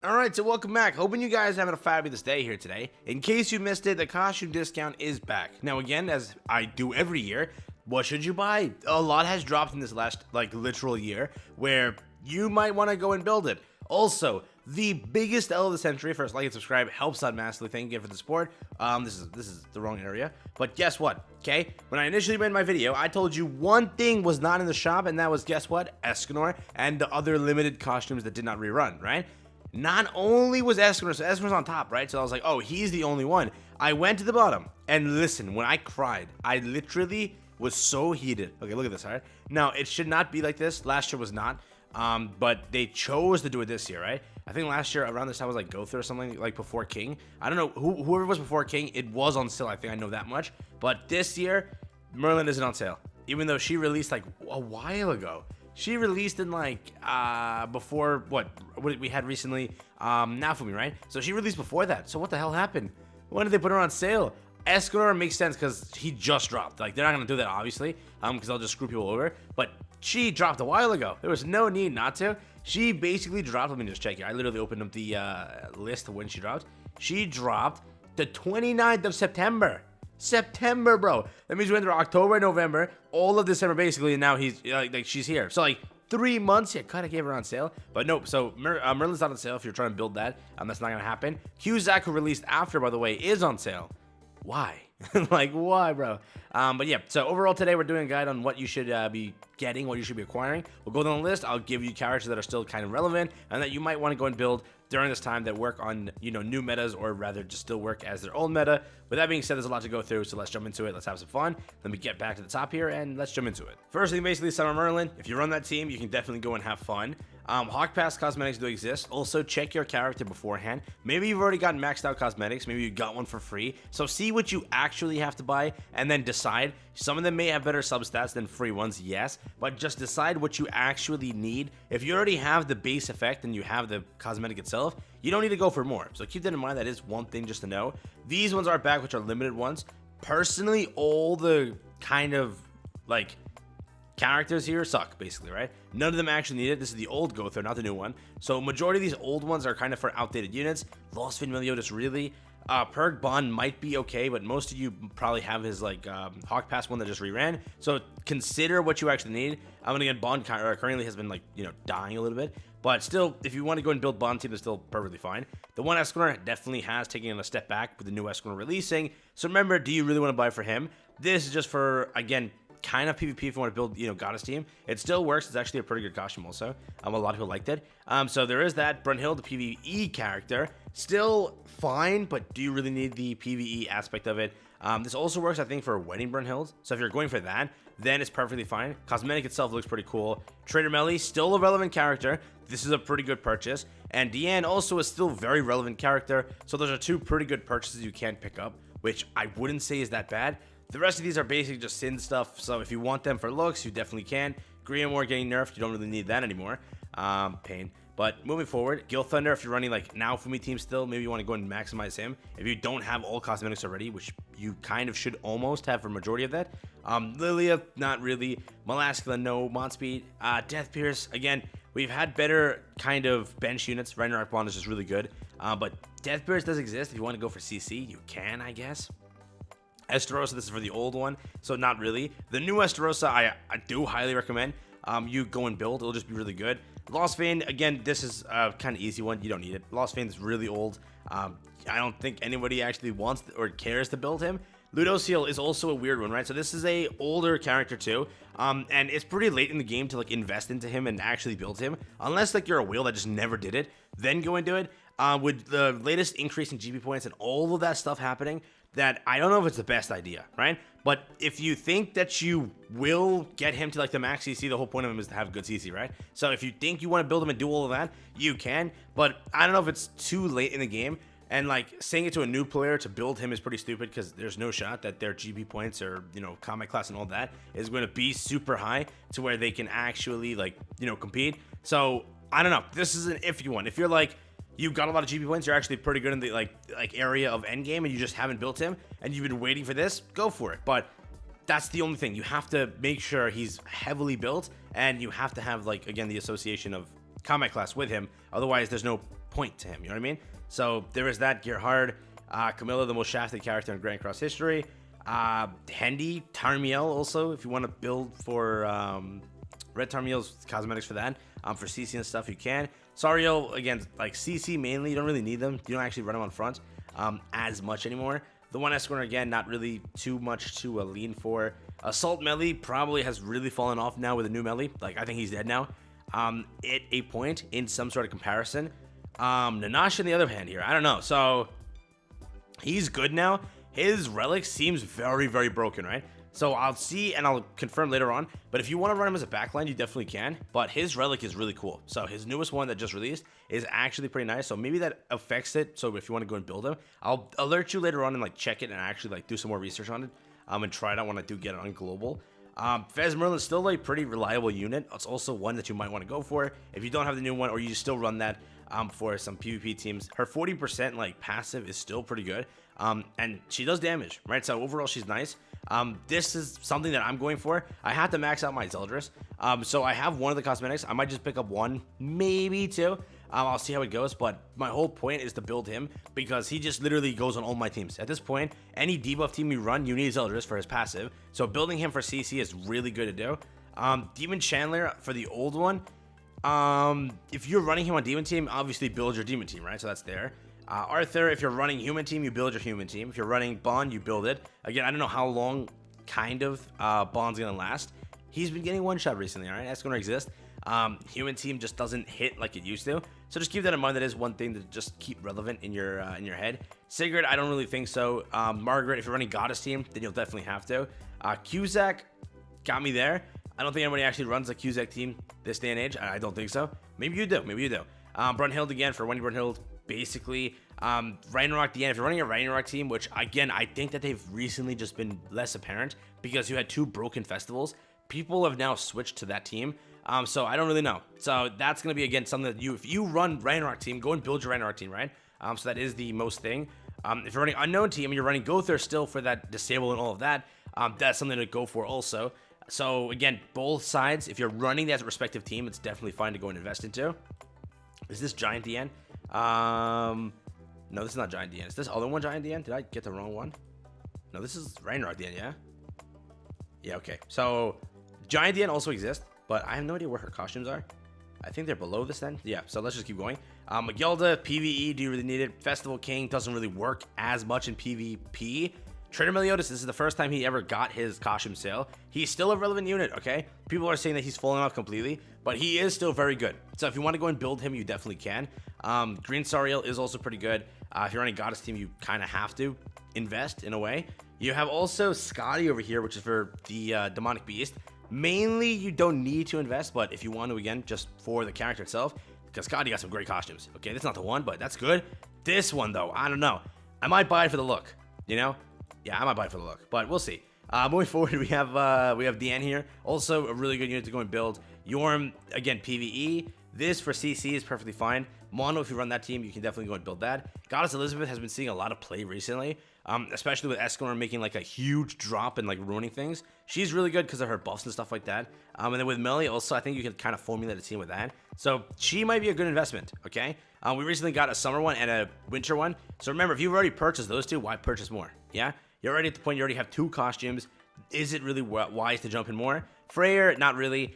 Alright, so welcome back. Hoping you guys are having a fabulous day here today. In case you missed it, the costume discount is back. Now again, as I do every year, what should you buy? A lot has dropped in this last, literal year, where you might want to go and build it. Also, the biggest L of the century, first like and subscribe, helps out massively. Thank you for the support. This is the wrong area. But guess what, okay? When I initially made my video, I told you one thing was not in the shop, and that was, guess what? Escanor and the other limited costumes that did not rerun, right? Not only was Escanor, so Escanor's on top, right? So I was like, oh, he's the only one. I went to the bottom, and listen, when I cried, I literally was so heated. Okay, look at this, all right? Now, it should not be like this. Last year was not, but they chose to do it this year, right? I think last year, around this time, was like Gotha or something, like before King. I don't know, whoever was before King, it was on sale, I think I know that much. But this year, Merlin isn't on sale, even though she released like a while ago. She released in before what we had recently, Naofumi, right? So she released before that. So what the hell happened? When did they put her on sale? Escanor makes sense because he just dropped. Like, they're not gonna do that obviously, because they'll just screw people over. But she dropped a while ago. There was no need not to. She basically dropped. Let me just check here. I literally opened up the list of when she dropped. She dropped the 29th of September. September, bro. That means we went through October, November, all of December basically, and now he's she's here. So like 3 months. Yeah, kind of gave her on sale, but nope. So Merlin's not on sale if you're trying to build that. That's not gonna happen. Qzak, who released after, by the way, is on sale. Why? Like, why, bro? But yeah, so overall today we're doing a guide on what you should be getting, what you should be acquiring. We'll go down the list. I'll give you characters that are still kind of relevant and that you might want to go and build during this time that work on, new metas, or rather just still work as their old meta. With that being said, there's a lot to go through, so let's jump into it. Let's have some fun. Let me get back to the top here and let's jump into it. First thing, basically, Summer Merlin. If you run that team, you can definitely go and have fun. Hawk Pass cosmetics do exist. Also, check your character beforehand. Maybe you've already gotten maxed out cosmetics. Maybe you got one for free. So see what you actually have to buy and then decide. Some of them may have better substats than free ones, yes, but just decide what you actually need. If you already have the base effect and you have the cosmetic itself, you don't need to go for more. So keep that in mind. That is one thing just to know. These ones are back, which are limited ones. Personally, all the kind of characters here suck, basically, right? None of them actually need it. This is the old Gotha, not the new one. So majority of these old ones are kind of for outdated units. Trillion Meliodas, really. Purg Bond might be okay, but most of you probably have his Hawk Pass one that just reran. So consider what you actually need. And again, Bond currently has been dying a little bit, but still, if you want to go and build Bond team, that's still perfectly fine. The one Escanor definitely has taken a step back with the new Escanor releasing. So remember, do you really want to buy for him? This is just for, again, kind of PvP if you want to build, Goddess team. It still works. It's actually a pretty good costume also. A lot of people liked it. So there is that. Brunhild, the PvE character, still fine, but do you really need the PvE aspect of it? This also works, I think, for Wedding Brunhild. So if you're going for that, then it's perfectly fine. Cosmetic itself looks pretty cool. Trader Melly, still a relevant character. This is a pretty good purchase. And Deanne also is still a very relevant character. So those are two pretty good purchases you can pick up, which I wouldn't say is that bad. The rest of these are basically just sin stuff, so if you want them for looks, you definitely can. Greenmore getting nerfed, you don't really need that anymore. Pain. But moving forward, Gil Thunder, if you're running Naofumi team still, maybe you want to go and maximize him. If you don't have all cosmetics already, which you kind of should almost have for majority of that. Lilia, not really. Melascula, no. Montspeed. Death Pierce, again, we've had better kind of bench units. Ragnarok Bond is just really good. But Death Pierce does exist. If you want to go for CC, you can, I guess. Esterosa, this is for the old one, so not really. The new Esterosa, I do highly recommend you go and build. It'll just be really good. Lost Vein, again, this is a kind of easy one. You don't need it. Lost Vein is really old. I don't think anybody actually wants or cares to build him. Ludociel is also a weird one, right? So this is a older character too, and it's pretty late in the game to invest into him and actually build him. Unless you're a whale that just never did it, then go and do it. With the latest increase in GP points and all of that stuff happening, that I don't know if it's the best idea, right? But if you think that you will get him to the max CC, the whole point of him is to have good CC, right? So if you think you want to build him and do all of that, you can. But I don't know if it's too late in the game. And saying it to a new player to build him is pretty stupid, because there's no shot that their GP points or combat class and all that is going to be super high to where they can actually compete. So I don't know. This is an iffy one. If you're you've got a lot of GP points, you're actually pretty good in the area of endgame, and you just haven't built him, and you've been waiting for this, go for it. But that's the only thing. You have to make sure he's heavily built, and you have to have again, the association of combat class with him. Otherwise, there's no point to him. You know what I mean? So there is that. Gear Hard, Camilla, the most shafted character in Grand Cross history. Hendy, Tarmiel also, if you want to build for Red Tarmiel's cosmetics for that. For CC and stuff, you can. Sariel, again, like CC mainly, you don't really need them. You don't actually run them on front as much anymore. The one Escanor, again, not really too much to lean for. Assault Melee probably has really fallen off now with a new Melee. Like, I think he's dead now. At a point in some sort of comparison. Nanash on the other hand here, I don't know. So, he's good now. His relic seems very, very broken, right? So I'll see and I'll confirm later on. But if you want to run him as a backline, you definitely can. But his relic is really cool. So his newest one that just released is actually pretty nice. So maybe that affects it. So if you want to go and build him, I'll alert you later on and like check it and actually like do some more research on it. And try it out when I do get it on global. Fez Merlin is still a pretty reliable unit. It's also one that you might want to go for if you don't have the new one or you still run that for some PvP teams. Her 40% like passive is still pretty good. And she does damage, right? So overall, she's nice. This is something that I'm going for. I have to max out my Zeldris. So I have one of the cosmetics. I might just pick up one, maybe two. I'll see how it goes. But my whole point is to build him because he just literally goes on all my teams. At this point, any debuff team you run, you need Zeldris for his passive. So building him for CC is really good to do. Demon Chandler for the old one. If you're running him on Demon team, obviously build your Demon team, right? So that's there. Arthur, if you're running human team, you build your human team. If you're running Bond, you build it. Again, I don't know how long kind of Bond's gonna last. He's been getting one shot recently, all right? That's gonna exist. Human team just doesn't hit like it used to. So just keep that in mind. That is one thing to just keep relevant in your head. Sigurd, I don't really think so. Margaret, if you're running Goddess team, then you'll definitely have to. Cusack got me there. I don't think anybody actually runs a Cusack team this day and age. I don't think so. Maybe you do. Maybe you do. Brunhild again for Wendy Brunhild. Basically, Ragnarok the end. If you're running a Ragnarok team, which again, I think that they've recently just been less apparent because you had 2 broken festivals, people have now switched to that team. So I don't really know. So that's going to be, again, something that if you run Ragnarok team, go and build your Ragnarok team, right? So that is the most thing. If you're running Unknown team and you're running Gother still for that disable and all of that, that's something to go for also. So again, both sides, if you're running that respective team, it's definitely fine to go and invest into. Is this Giant DN? No, this is not Giant DN. Is this other one Giant DN? Did I get the wrong one? No, this is Ragnarok DN, yeah? Yeah, okay. So, Giant DN also exists, but I have no idea where her costumes are. I think they're below this then. Yeah, so let's just keep going. Magilda, PvE, do you really need it? Festival King doesn't really work as much in PvP. Trader Meliodas, this is the first time he ever got his costume sale. He's still a relevant unit, okay? People are saying that he's fallen off completely, but he is still very good. So if you want to go and build him, you definitely can. Green Sariel is also pretty good. If you're on a Goddess team, you kind of have to invest in a way. You have also Scotty over here, which is for the Demonic Beast. Mainly, you don't need to invest, but if you want to, again, just for the character itself, because Scotty got some great costumes. Okay, that's not the one, but that's good. This one, though, I don't know. I might buy it for the look, you know? Yeah, I might buy it for the look, but we'll see. Moving forward, we have Deanne here. Also, a really good unit to go and build. Yorm, again, PvE. This for CC is perfectly fine. Mono, if you run that team, you can definitely go and build that. Goddess Elizabeth has been seeing a lot of play recently, especially with Escanor making like a huge drop and like ruining things. She's really good because of her buffs and stuff like that. And then with Melly, also, I think you can kind of formulate a team with that. So she might be a good investment, okay? We recently got a summer one and a winter one. So remember, if you've already purchased those two, why purchase more? Yeah? You're already at the point you already have 2 costumes. Is it really wise to jump in more? Freyr, not really.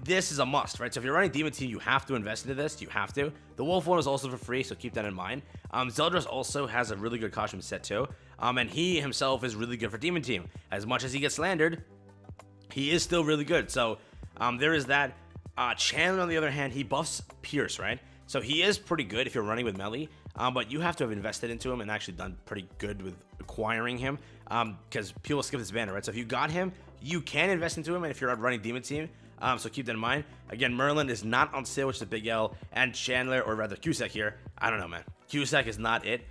This is a must, right? So if you're running Demon Team, you have to invest into this. You have to. The Wolf one is also for free, so keep that in mind. Zeldris also has a really good costume set too. And he himself is really good for Demon Team. As much as he gets slandered, he is still really good. So there is that. Chandler, on the other hand, he buffs Pierce, right? So he is pretty good if you're running with Melee. But you have to have invested into him and actually done pretty good with acquiring him. Because people skip this banner, right? So if you got him, you can invest into him. And if you're running Demon Team, so keep that in mind. Again, Merlin is not on sale, which is a big L. And Chandler, or rather Cusack here, I don't know, man. Cusack is not it.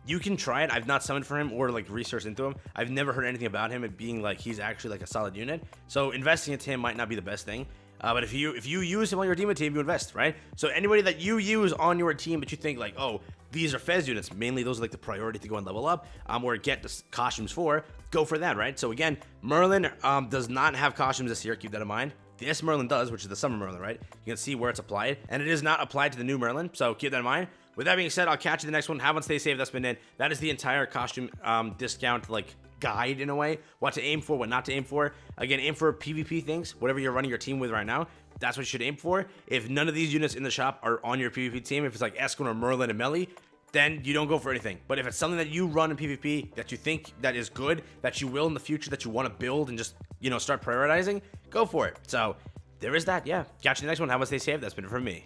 You can try it. I've not summoned for him or like researched into him. I've never heard anything about him and being like he's actually like a solid unit. So investing into him might not be the best thing. But if you use him on your Demon team, you invest, right? So anybody that you use on your team that you think like, oh, these are Fez units, mainly those are like the priority to go and level up, or get the costumes for, go for that, right? So again, Merlin does not have costumes this year, keep that in mind. this Merlin does, which is the Summer Merlin, right? You can see where it's applied, and it is not applied to the new Merlin, so keep that in mind. With that being said, I'll catch you in the next one. Have one, stay safe. That's been it. That is the entire costume discount, like, guide in a way. What to aim for, what not to aim for. Again, aim for PvP things, whatever you're running your team with right now. That's what you should aim for. If none of these units in the shop are on your PvP team, if it's like Escanor, Merlin, and Melee, then you don't go for anything. But if it's something that you run in PvP that you think that is good, that you will in the future, that you want to build and just, you know, start prioritizing, go for it. So there is that. Yeah. Catch you in the next one. Have one, stay safe. That's been it from me.